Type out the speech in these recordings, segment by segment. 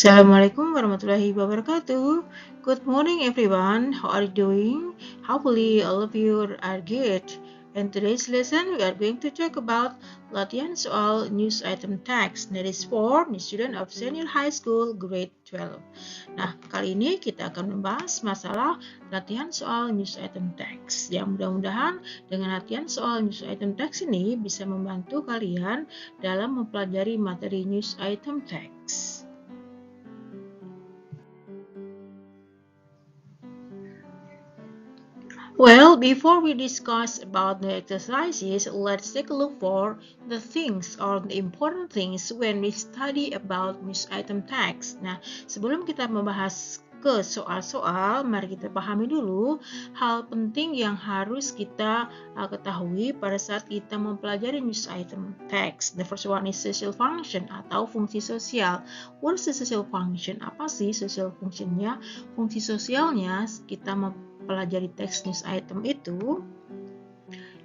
Assalamualaikum warahmatullahi wabarakatuh. Good morning everyone. How are you doing? Hopefully all of you are good. In today's lesson, we are going to talk about latihan soal news item text. That is for the student of senior high school grade 12. Nah, kali ini kita akan membahas masalah latihan soal news item text. Yang mudah-mudahan dengan latihan soal news item text ini bisa membantu kalian dalam mempelajari materi news item text. Well, before we discuss about the exercises, let's take a look for the things or the important things when we study about news item text. Nah, sebelum kita membahas ke soal-soal, mari kita pahami dulu hal penting yang harus kita ketahui pada saat kita mempelajari news item text. The first one is social function atau fungsi sosial. What is the social function? Apa sih social functionnya? Fungsi sosialnya kita pelajari teks news item itu,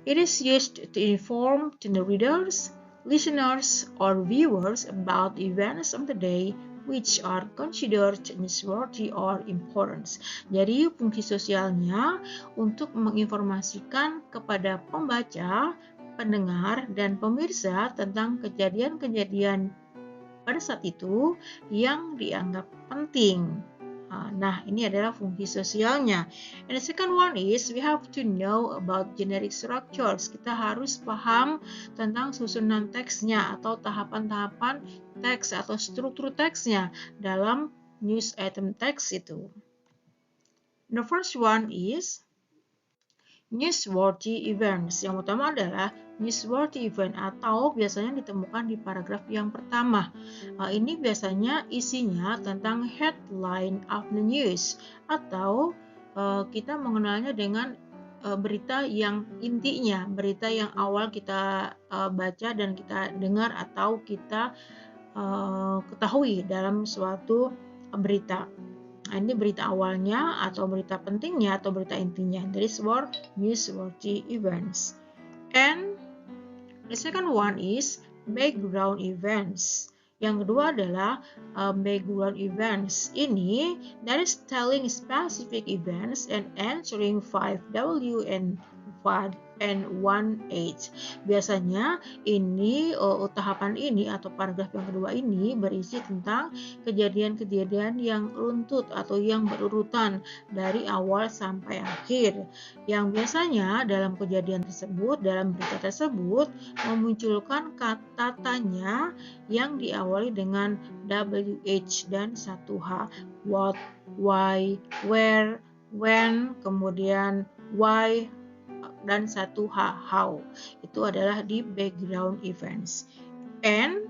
it is used to inform to the readers, listeners, or viewers about events of the day which are considered newsworthy or important. Jadi fungsi sosialnya untuk menginformasikan kepada pembaca, pendengar, dan pemirsa tentang kejadian-kejadian pada saat itu yang dianggap penting. Nah, ini adalah fungsi sosialnya. And the second one is we have to know about generic structures. Kita harus paham tentang susunan teksnya atau tahapan-tahapan teks atau struktur teksnya dalam news item text itu. The first one is newsworthy events. Yang utama adalah newsworthy event atau biasanya ditemukan di paragraf yang pertama. Ini biasanya isinya tentang headline of the news atau kita mengenalnya dengan berita yang intinya, berita yang awal kita baca dan kita dengar atau kita ketahui dalam suatu berita. Nah, ini berita awalnya atau berita pentingnya atau berita intinya. That is for newsworthy events. And the second one is background events. Yang kedua adalah background events. Ini that is telling specific events and answering 5W and 1H. Biasanya ini tahapan ini atau paragraf yang kedua ini berisi tentang kejadian-kejadian yang runtut atau yang berurutan dari awal sampai akhir. Yang biasanya dalam kejadian tersebut, dalam berita tersebut memunculkan kata tanya yang diawali dengan WH dan 1H. What, why, where, when, kemudian why, dan 1H, how. Itu adalah di background events. And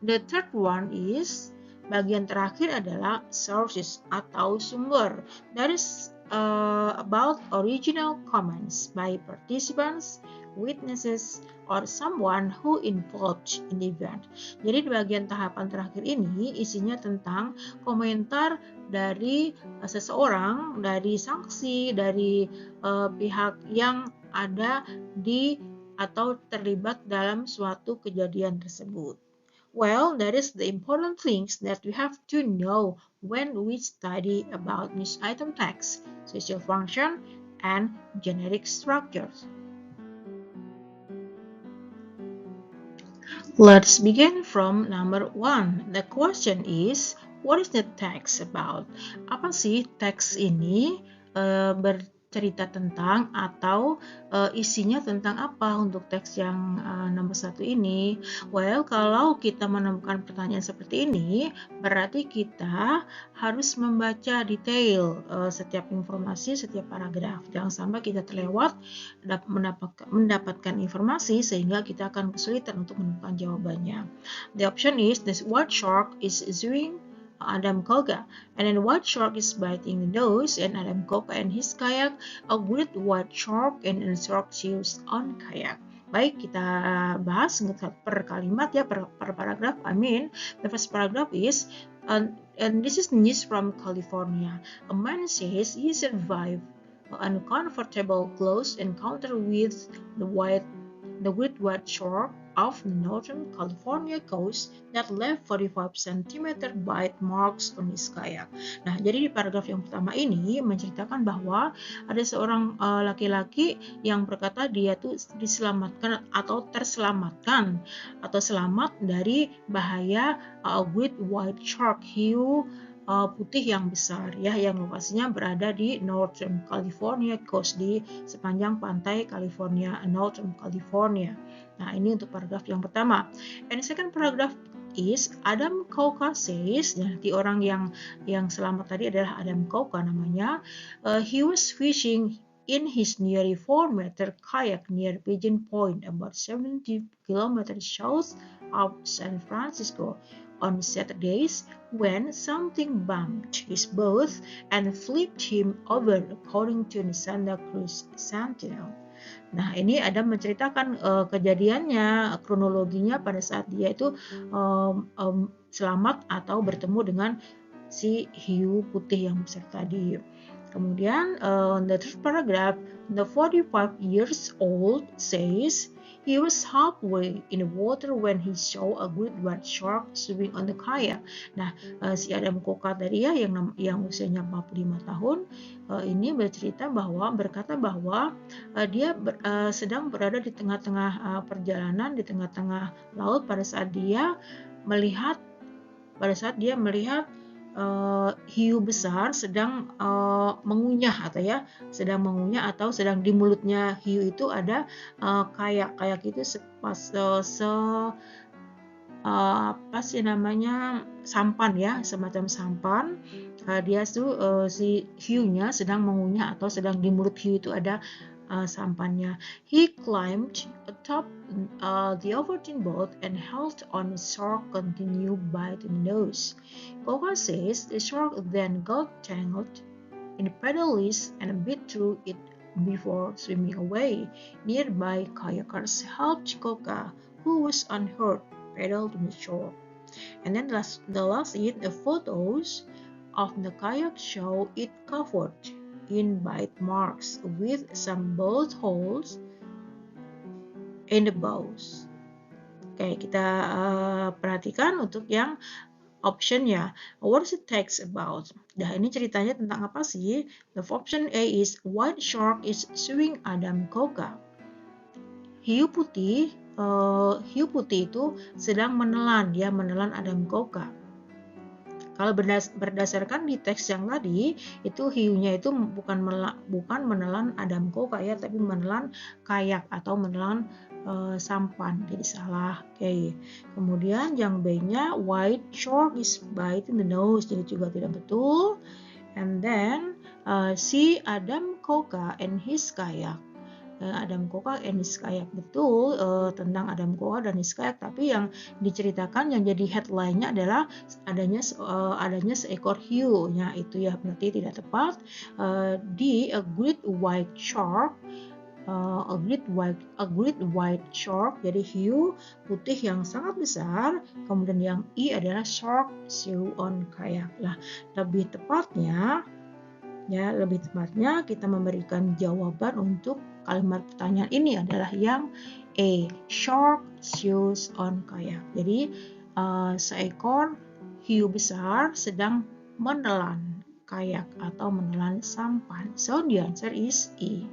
the third one is, bagian terakhir adalah sources atau sumber. That is about original comments by participants, witnesses, or someone who involved in the event. Jadi di bagian tahapan terakhir ini isinya tentang komentar dari seseorang, dari saksi, dari pihak yang ada di atau terlibat dalam suatu kejadian tersebut. Well, that is the important things that we have to know when we study about news item text, social function, and generic structures. Let's begin from number 1. The question is, what is the text about? Apa sih teks ini bercerita tentang atau isinya tentang apa untuk teks yang nomor 1 ini? Well, kalau kita menemukan pertanyaan seperti ini, berarti kita harus membaca detail setiap informasi, setiap paragraf. Jangan sampai kita terlewat mendapatkan informasi sehingga kita akan kesulitan untuk menemukan jawabannya. The option is, this white shark is chewing Adam Koga, and then white shark is biting the nose, and Adam Koga and his kayak, a great white shark and a shark chews on kayak. Baik, kita bahas per kalimat ya, per paragraf. The first paragraph is, and this is news from California. A man says he survived an uncomfortable close encounter with the white the great white shark of the northern California coast that left 45 cm bite marks on his kayak. Nah, jadi di paragraf yang pertama ini menceritakan bahwa ada seorang laki-laki yang berkata dia tuh diselamatkan atau terselamatkan atau selamat dari bahaya great white shark, hiu putih yang besar ya, yang lokasinya berada di Northern California coast, di sepanjang pantai California, Northern California. Nah, ini untuk paragraf yang pertama. And second paragraph is Adam Koka says, nanti orang yang selamat tadi adalah Adam Koka namanya. He was fishing in his nearly 4-meter kayak near Pigeon Point, about 70 kilometers south of San Francisco, on Saturdays when something bumped his boat and flipped him over, according to the Santa Cruz Sentinel. Nah, ini Adam menceritakan kejadiannya, kronologinya pada saat dia itu selamat atau bertemu dengan si hiu putih yang besar tadi. Kemudian, the third paragraph, the 45 years old says, he was halfway in the water when he saw a great white shark swimming on the kayak. Nah, si Adam Koka tadi ya, yang usianya 45 tahun, ini berkata bahwa dia sedang berada di tengah-tengah perjalanan, di tengah-tengah laut pada saat dia melihat hiu besar sedang mengunyah atau sedang di mulutnya hiu itu ada kayak itu sampan ya, semacam sampan. Dia tuh si hiunya sedang mengunyah atau sedang di mulut hiu itu ada sampannya. He climbed atop the overturned boat and held on the shark continued biting the nose. Koka says the shark then got tangled in the paddle leash and bit through it before swimming away. Nearby kayakers helped Koka, who was unhurt, paddle to the shore. And then the last the photos of the kayak show it covered in bite marks with some bullet holes in the bows. Oke, kita perhatikan untuk yang optionnya. What is the text about? Nah, ini ceritanya tentang apa sih? The option A is white shark is suing Adam Koka. Hiu putih itu sedang menelan Adam Koka. Kalau berdasarkan di teks yang tadi, itu hiunya itu bukan menelan Adam Koka ya, tapi menelan kayak atau menelan sampan. Jadi salah. Oke. Kemudian yang B-nya white shark is biting the nose, jadi juga tidak betul. And then si Adam Koka and his kayak. Adam Koka and his kayak, betul tentang Adam Koka dan his kayak, tapi yang diceritakan yang jadi headline-nya adalah adanya seekor hiu. Ya, itu ya berarti tidak tepat. Di a great white shark, a great white shark, jadi hiu putih yang sangat besar. Kemudian yang I adalah shark shoe on kayak. Lah, lebih tepatnya kita memberikan jawaban untuk kalimat pertanyaan ini adalah yang A, shark shoes on kayak. Jadi seekor hiu besar sedang menelan kayak atau menelan sampan. So the answer is E.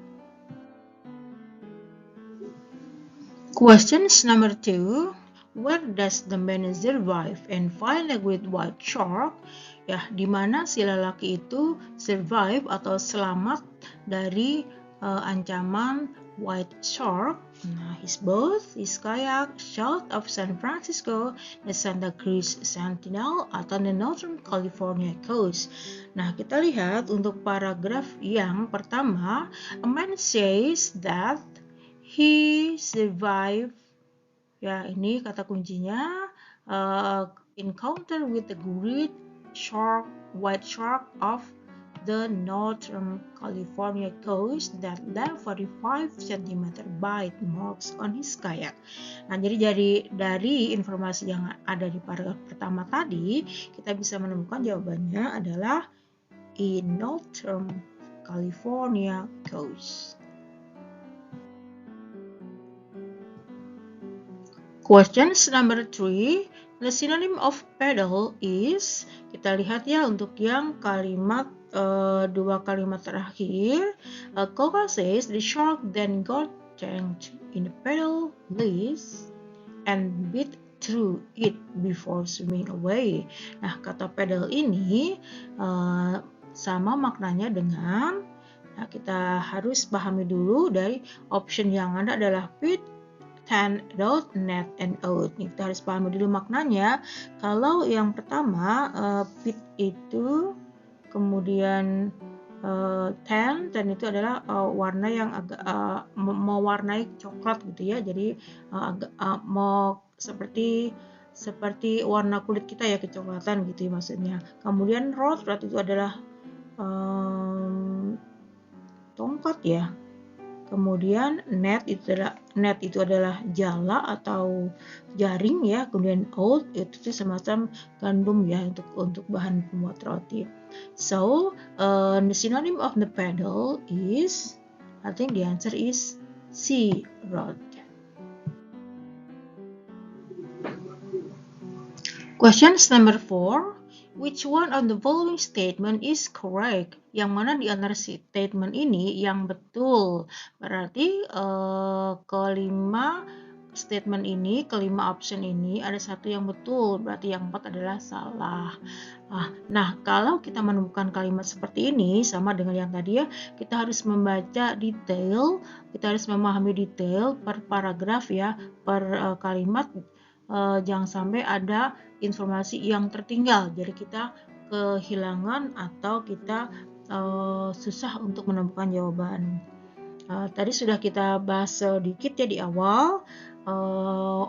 Questions number 2. Where does the man survive and find a great white shark? Ya, di mana si lelaki itu survive atau selamat dari ancaman white shark? Nah, his boat, his kayak, south of San Francisco, the Santa Cruz Sentinel, atau the Northern California coast. Nah, kita lihat untuk paragraf yang pertama, a man says that he survived. Ya, ini kata kuncinya, encounter with the great shark, white shark of the Northern California coast that left 45 cm bite marks on his kayak. Nah, jadi dari informasi yang ada di paragraf pertama tadi, kita bisa menemukan jawabannya adalah in Northern California coast. Questions number 3. The synonym of pedal is, kita lihat ya untuk yang kalimat dua kalimat terakhir. Coca says the shark then got tangled in the pedal leash and bit through it before swimming away. Nah, kata pedal ini sama maknanya dengan, nah, kita harus pahami dulu dari option yang ada adalah bit, tan, dot, net, and out. Kita harus pahami dulu maknanya. Kalau yang pertama bit itu, kemudian tan itu adalah warna yang agak mewarnai coklat gitu ya. Jadi agak mau seperti warna kulit kita ya, kecoklatan gitu ya maksudnya. Kemudian rod itu adalah tongkat ya. Kemudian net itu adalah jala atau jaring ya. Kemudian oat itu semacam gandum ya untuk bahan pembuat roti. So the synonym of the pedal is, I think the answer is C, rod. Questions number 4. Which one of the following statement is correct? Yang mana di antara statement ini yang betul? Berarti kelima statement ini, kelima option ini ada satu yang betul, berarti yang 4 adalah salah. Nah, kalau kita menemukan kalimat seperti ini sama dengan yang tadi ya, kita harus membaca detail, kita harus memahami detail per paragraf ya, per kalimat. Jangan sampai ada informasi yang tertinggal, jadi kita kehilangan atau kita susah untuk menemukan jawaban. Tadi sudah kita bahas sedikit ya di awal.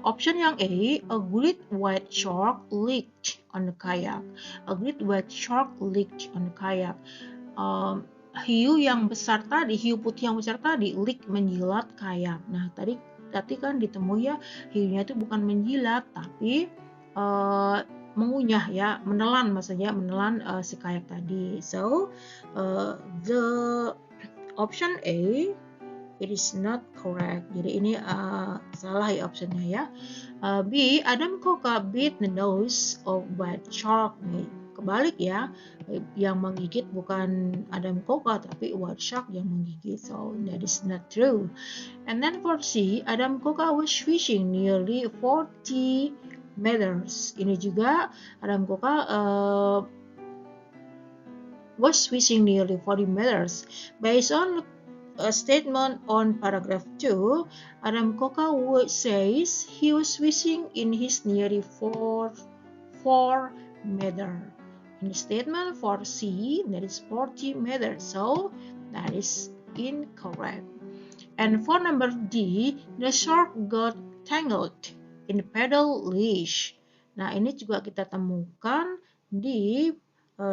Option yang A great white shark leaked on the kayak. A great white shark leaked on the kayak. Hiu yang besar tadi, hiu putih yang besar tadi, leak, menjilat kayak. Nah, tadi kan ditemui ya, hiunya itu bukan menjilat tapi mengunyah ya, menelan maksudnya, menelan si kayak tadi. So the option A, it is not correct. Jadi ini salah ya optionnya ya. B, Adam Coca bit the nose of white shark. Nih, kebalik ya, yang menggigit bukan Adam Coca tapi white shark yang menggigit. So that is not true. And then for C, Adam Coca was fishing nearly 40 meters. Ini juga Adam Coca was fishing nearly 40 meters. Based on a statement on paragraph 2, Adam Coca says he was fishing in his nearly 4 meter. In the statement for C, that is 40 meters. So that is incorrect. And for number D, the shark got tangled in the pedal leash. Nah, ini juga kita temukan di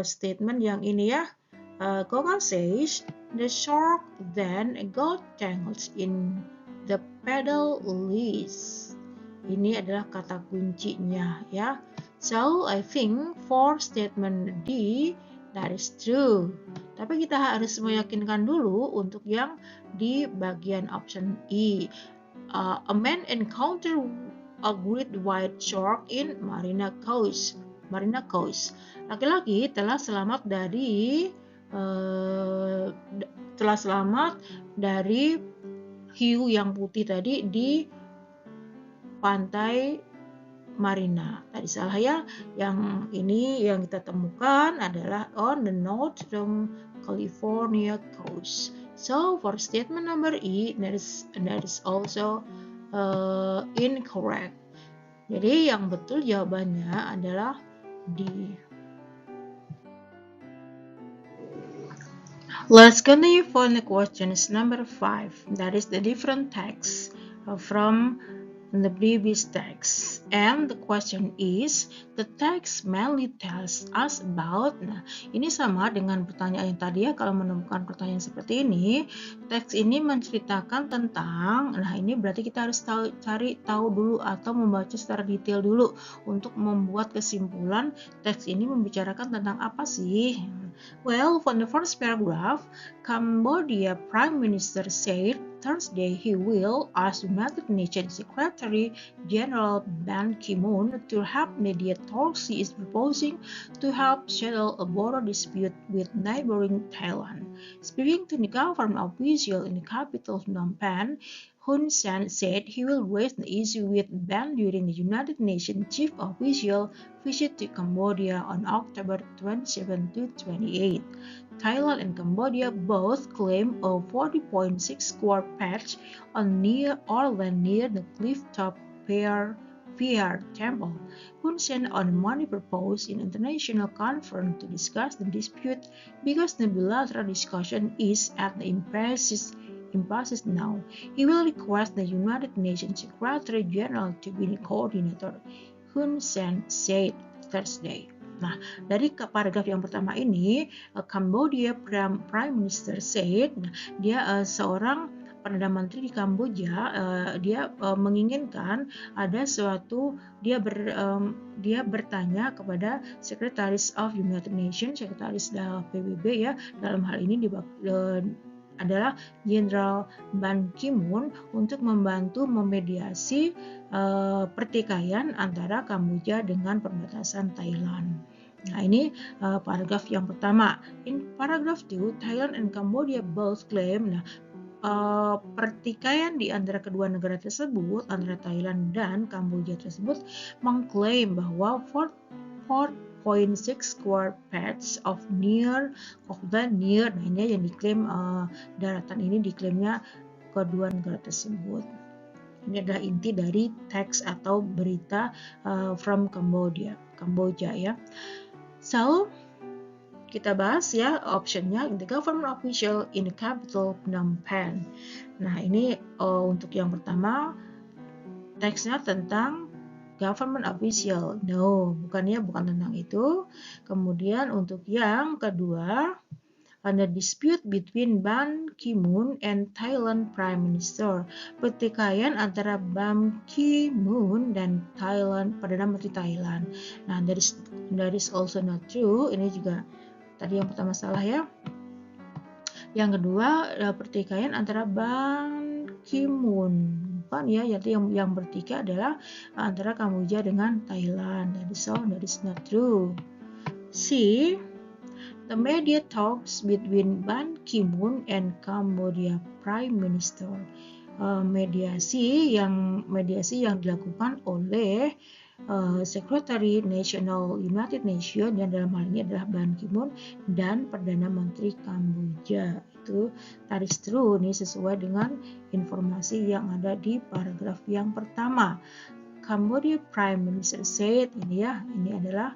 statement yang ini ya. Coca says the shark then got tangled in the pedal leash. Ini adalah kata kuncinya ya. So I think for statement D, that is true. Tapi kita harus meyakinkan dulu untuk yang di bagian option E. A man encountered a great white shark in Marina Coast. Laki-laki telah selamat dari hiu yang putih tadi di pantai Marina. Tadi salah ya. Yang ini yang kita temukan adalah on the northern California coast. So for statement number E, that is also incorrect. Jadi yang betul jawabannya adalah D. Let's continue for the questions number 5. That is the different text from the previous text. And the question is, the text mainly tells us about. Nah, ini sama dengan pertanyaan yang tadi ya. Kalau menemukan pertanyaan seperti ini, teks ini menceritakan tentang. Nah, ini berarti kita harus cari tahu dulu atau membaca secara detail dulu untuk membuat kesimpulan teks ini membicarakan tentang apa sih. Well, from the first paragraph, Cambodia Prime Minister said Thursday he will ask United Nations Secretary General Ban Ki-moon to help mediate talks he is proposing to help settle a border dispute with neighboring Thailand. Speaking to the government official in the capital Phnom Penh, Hun Sen said he will raise the issue with Ban during the United Nations chief official visit to Cambodia on October 27 to 28. Thailand and Cambodia both claim a 40.6 square patch on near the cliff-top Phir Temple. Hun Sen on Monday proposed an international conference to discuss the dispute because the bilateral discussion is at the impasse now. He will request the United Nations Secretary General to be the coordinator, Hun Sen said Thursday. Nah, dari paragraf yang pertama ini, Cambodia Prime Minister said, dia seorang Perdana Menteri di Kamboja, dia menginginkan ada suatu, dia bertanya kepada Sekretaris of United Nations, Sekretaris PBB ya, dalam hal ini adalah Jenderal Ban Ki-moon untuk membantu memediasi pertikaian antara Kamboja dengan perbatasan Thailand. Nah, ini paragraf yang pertama. In paragraph 2, Thailand and Cambodia both claim, pertikaian di antara kedua negara tersebut, antara Thailand dan Kamboja tersebut, mengklaim bahwa 4.6 square patch of the near, nah ini yang diklaim, daratan ini diklaimnya kedua negara tersebut. Ini adalah inti dari teks atau berita from Kamboja ya. So kita bahas ya optionnya, the government official in the capital Phnom Penh. Nah ini untuk yang pertama teksnya tentang government official. No, bukan tentang itu. Kemudian untuk yang kedua, the dispute between Ban Ki-moon and Thailand Prime Minister. Pertikaian antara Ban Ki-moon dan Perdana Menteri Thailand. Nah, that is also not true. Ini juga tadi yang pertama salah ya. Yang kedua, pertikaian antara Ban Ki-moon. Bukan ya, jadi yang bertikai adalah antara Kamboja dengan Thailand. That is not true. C. The media talks between Ban Ki-moon and Cambodia Prime Minister. Mediasi yang dilakukan oleh Sekretari Nasional United Nations, dan dalam hal ini adalah Ban Ki-moon dan Perdana Menteri Kamboja. Itu that is true, ini sesuai dengan informasi yang ada di paragraf yang pertama. Cambodia Prime Minister said, ini adalah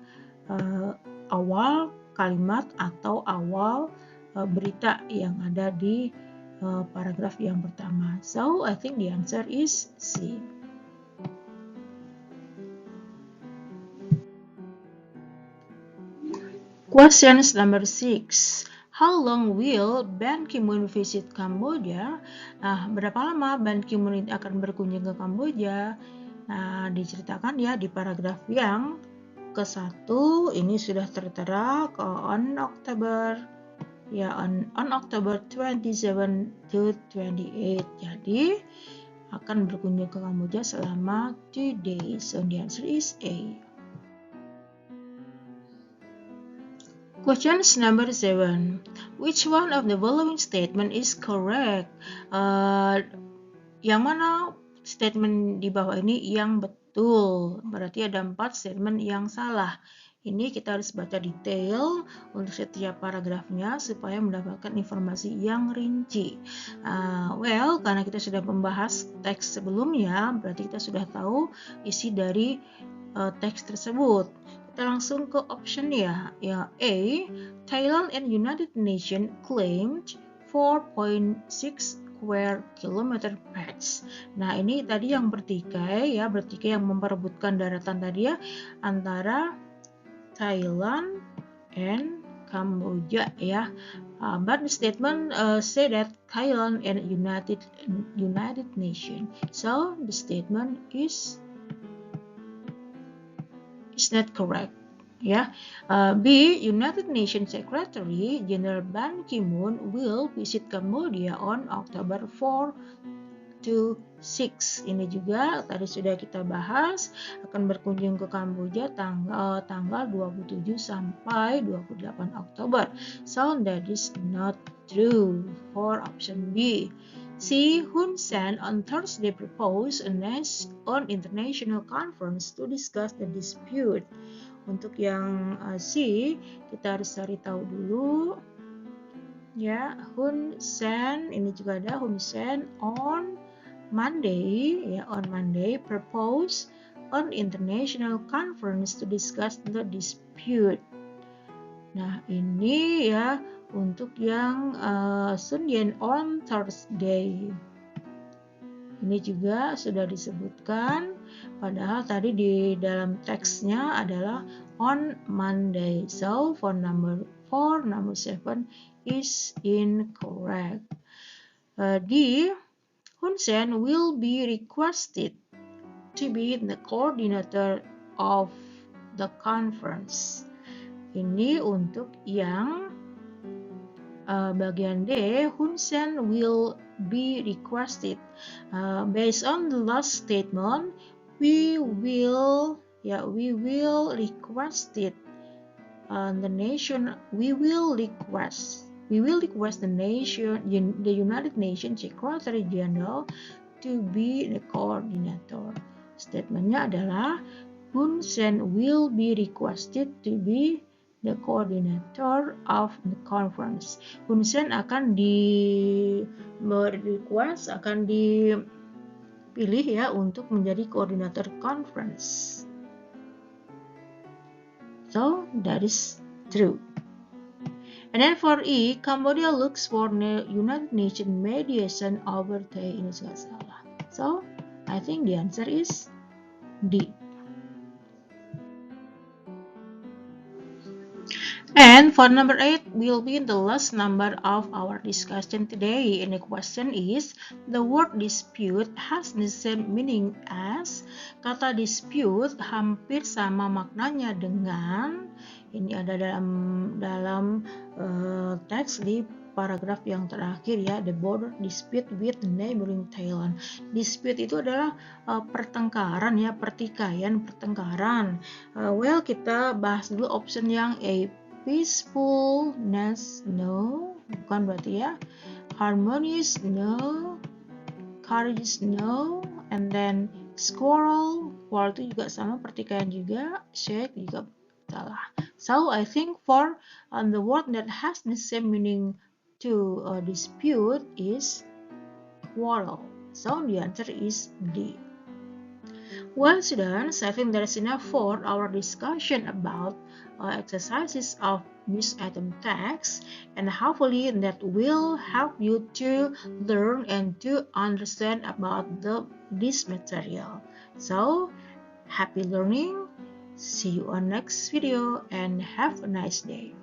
awal kalimat atau awal berita yang ada di paragraf yang pertama. So I think the answer is C. Questions number 6. How long will Ban Ki-moon visit Cambodia? Nah, berapa lama Ban Ki-moon akan berkunjung ke Kamboja? Nah, diceritakan ya di paragraf yang ke-1 ini sudah tertera on October 27 to 28. Jadi akan berkunjung ke Kamboja selama 2 days. So the answer is A. Questions number 7. Which one of the following statement is correct? Yang mana statement di bawah ini yang betul? Berarti ada 4 statement yang salah. Ini kita harus baca detail untuk setiap paragrafnya supaya mendapatkan informasi yang rinci. Karena kita sudah membahas teks sebelumnya, berarti kita sudah tahu isi dari teks tersebut. Kita langsung ke option ya. A. Thailand and United Nations claimed 4.6 square kilometer patch. Nah, ini tadi yang bertikai yang memperebutkan daratan tadi ya, antara Thailand and Cambodia ya. But the statement say that Thailand and United Nations. So the statement is not correct. Ya, B. United Nations Secretary General Ban Ki-moon will visit Cambodia on October 4 to 6. Ini juga tadi sudah kita bahas, akan berkunjung ke Kamboja tanggal 27 sampai 28 Oktober. So that is not true for option B. C. Hun Sen on Thursday proposed an international conference to discuss the dispute. Untuk yang C, kita harus cari tahu dulu. Ya, Hun Sen, ini juga ada Hun Sen on Monday, ya, on Monday propose an international conference to discuss the dispute. Nah, ini ya untuk yang Sun Yen on Thursday. Ini juga sudah disebutkan, padahal tadi di dalam teksnya adalah on Monday. So for number 7 is incorrect. D. Hun Sen will be requested to be the coordinator of the conference. Ini untuk yang bagian D. Hun Sen will be requested. Based on the last statement, we will request it. We will request the United Nations Secretary General to be the coordinator. Statementnya adalah Hun Sen will be requested to be the coordinator of the conference. Hun Sen akan dipilih ya untuk menjadi koordinator conference. So that is true. And then for E, Cambodia looks for the United Nations mediation over the ini juga salah. So I think the answer is D. And for number 8 will be the last number of our discussion today. And the question is, the word dispute has the same meaning as. Kata dispute hampir sama maknanya dengan, ini ada dalam teks di paragraf yang terakhir ya, the border dispute with neighboring Thailand. Dispute itu adalah pertengkaran ya, pertengkaran. Well, kita bahas dulu option yang A. Peacefulness, no, bukan berarti ya. Harmonious, no. Courageous, no. And then squirrel itu juga sama, pertikaian juga. Shake juga salah. So I think for the word that has the same meaning to dispute is quarrel. So the answer is D. Well, students, I think that is enough for our discussion about exercises of news item text, and hopefully that will help you to learn and to understand about this material. So, happy learning, see you on next video, and have a nice day.